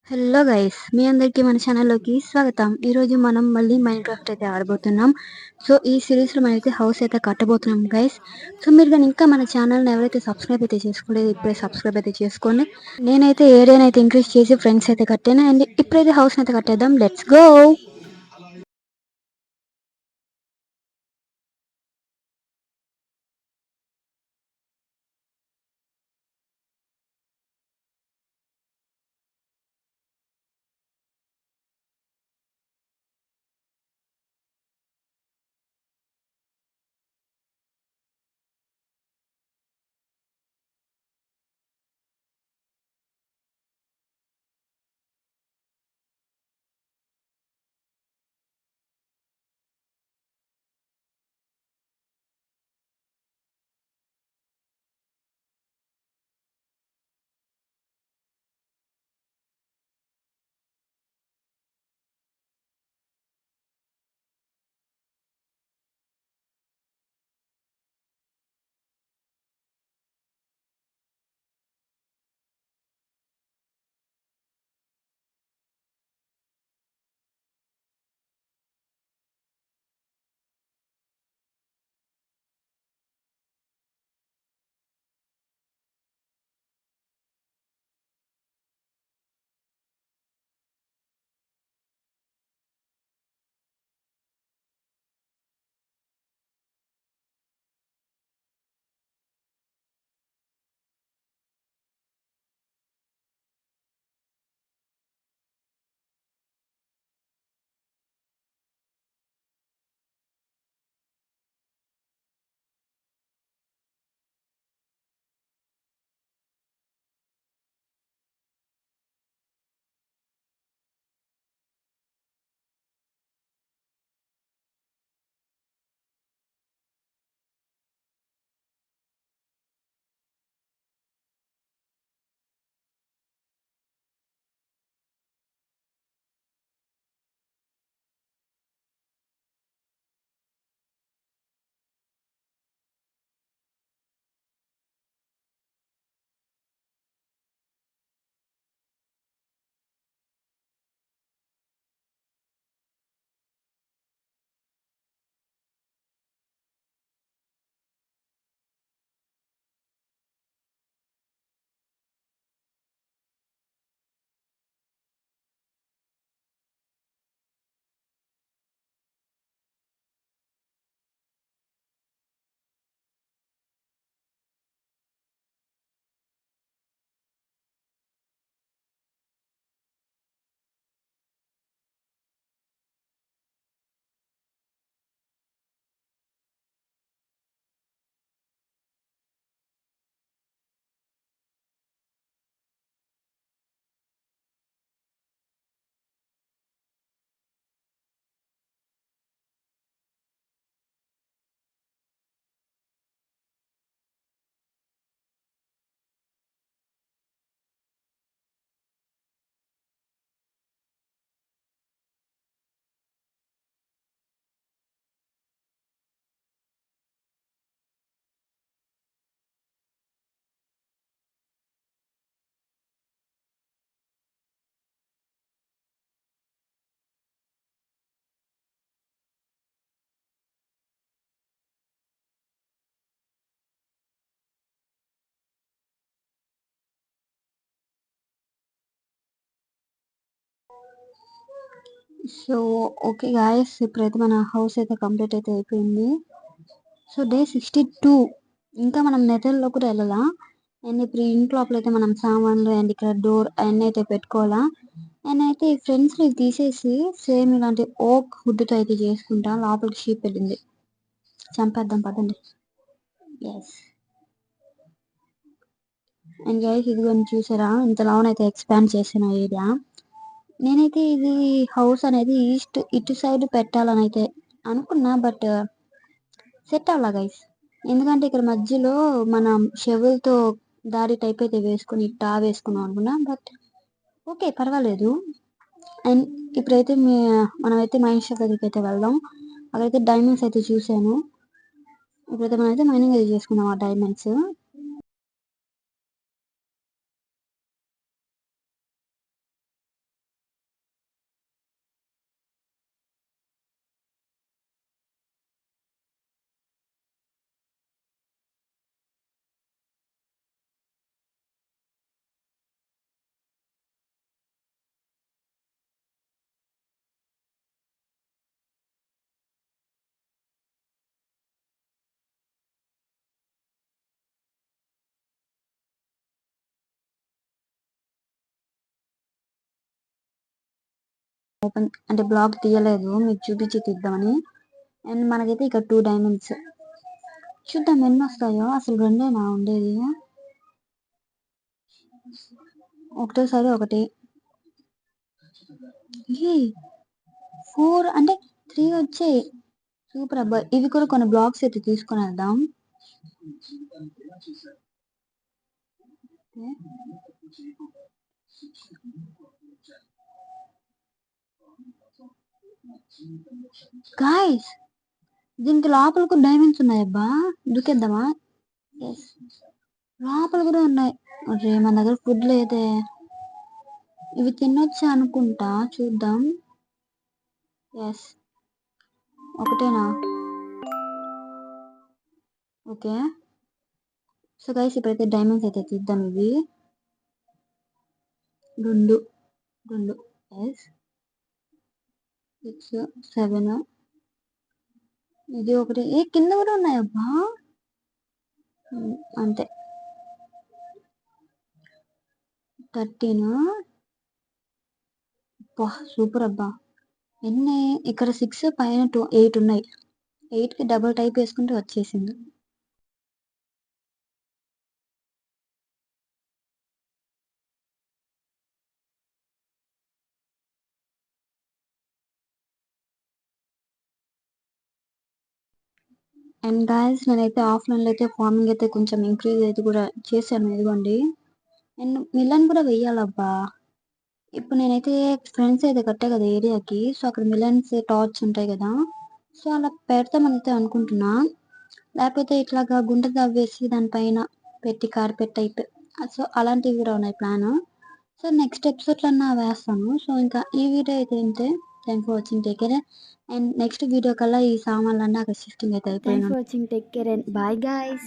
Hello guys, మీ అందరికీ మన ఛానల్లోకి స్వాగతం. ఈరోజు మనం మళ్ళీ మైన్‌క్రాఫ్ట్ అయితే ఆడబోతున్నాం. సో ఈ సిరీస్లో మనమైతే హౌస్ అయితే కట్టబోతున్నాం గైస్. సో మీరు కానీ ఇంకా మన ఛానల్ని ఎవరైతే సబ్స్క్రైబ్ అయితే చేసుకోలేదు, ఇప్పుడే సబ్స్క్రైబ్ అయితే చేసుకోండి. నేనైతే ఏరియాని అయితే ఇంక్రీజ్ చేసి ఫ్రెండ్స్ అయితే కట్టాను, అండ్ ఇప్పుడైతే హౌస్ని అయితే కట్టేద్దాం. Let's go. So okay guys, ఇప్పుడైతే మన హౌస్ అయితే కంప్లీట్ అయితే అయిపోయింది. So day 62. ఇంకా మనం నెథర్లో కూడా వెళ్ళాలా. అండ్ ఇప్పుడు ఇంటి లోపల అయితే మనం సామాన్లు అండ్ ఇక్కడ డోర్ అవన్నీ అయితే పెట్టుకోవాలా. అండ్ అయితే ఈ ఫ్రెండ్స్ ని తీసేసి సేమ్ ఇలాంటి ఓక్ వుడ్ తో అయితే చేసుకుంటా. లోపలికి షీప్ వెళ్ళింది, చంపేద్దాం పదండి. ఎస్. అండ్ గైస్ ఇదిగోని చూసారా, ఇంత లావునైతే ఎక్స్పాండ్ చేసిన ఏరియా. నేనైతే ఇది హౌస్ అనేది ఈస్ట్ ఇటు సైడ్ పెట్టాలని అయితే అనుకున్నా, బట్ సెట్ అవ్వలా గైస్. ఎందుకంటే ఇక్కడ మధ్యలో మనం షెవెల్తో దారి టైప్ అయితే వేసుకుని ఇట్టా వేసుకున్నాం అనుకున్నా, బట్ ఓకే పర్వాలేదు. అండ్ ఇప్పుడైతే మనమైతే మైన్ షాప్ దగ్గరికి అయితే వెళ్దాం. అక్కడైతే డైమండ్స్ అయితే చూసాను. ఇప్పుడైతే మనమైతే మైనింగ్ అయితే చేసుకున్నాం ఆ డైమండ్స్. ఓపెన్ అంటే బ్లాక్ తీయలేదు, మీకు చూపించి తీద్దామని. అండ్ మనకైతే ఇక్కడ 2 డైమండ్స్. చూద్దాం ఎన్ని వస్తాయో. అసలు రెండేనా ఉండేది? ఒకటేసారి ఒకటి. 4 అంటే 3 వచ్చాయి. సూపర్ అబ్బా. ఇవి కూడా కొన్ని బ్లాక్స్ అయితే తీసుకొని వెళ్దాం. గాయ్స్, దీనికి లోపల కూడా డైమండ్స్ ఉన్నాయబ్బా. దూకేద్దామా? ఎస్, లోపల కూడా ఉన్నాయి. అరే మన దగ్గర ఫుడ్ లేదే. ఇవి తినొచ్చా అనుకుంటా, చూద్దాం. ఎస్, ఒకటేనా? ఓకే. సో గైస్, ఇప్పుడైతే డైమండ్స్ అయితే తీద్దాం. ఇవి రెండు. ఎస్, 6, 7. ఇది ఒకటి. కింద కూడా ఉన్నాయబ్బా. అంతే. 13. సూపర్ అబ్బా. ఎన్ని ఇక్కడ 6 పైన 8 ఉన్నాయి. 8కి డబుల్ టైప్ వేసుకుంటే వచ్చేసింది. అండ్ గాయస్, నేనైతే ఆఫ్లైన్లో అయితే ఫార్మింగ్ అయితే కొంచెం ఇంక్రీజ్ అయితే కూడా చేశాను. ఇదిగోండి. అండ్ మిలన్ కూడా వెయ్యాలబ్బా. ఇప్పుడు నేనైతే ఫ్రెండ్స్ అయితే కట్టా కదా ఏరియాకి. సో అక్కడ మిలన్స్ టార్చ్ ఉంటాయి కదా. సో అలా పెడతామని అయితే అనుకుంటున్నా. లేకపోతే ఇట్లాగా గుంట తవ్వేసి దానిపైన పెట్టి కార్పెట్ టైప్. సో అలాంటివి కూడా ఉన్నాయి ప్లాన్. సో నెక్స్ట్ ఎపిసోడ్లో అన్నా వేస్తాను. సో ఇంకా ఈ వీడియో అయితే ఇంతే. Thank for watching, take care. And next video కల్లా ఈ సామాన్లన్నీ అక్కడ షిఫ్టింగ్ అయితే అయిపోయినా. Thanks for watching, take care and bye guys.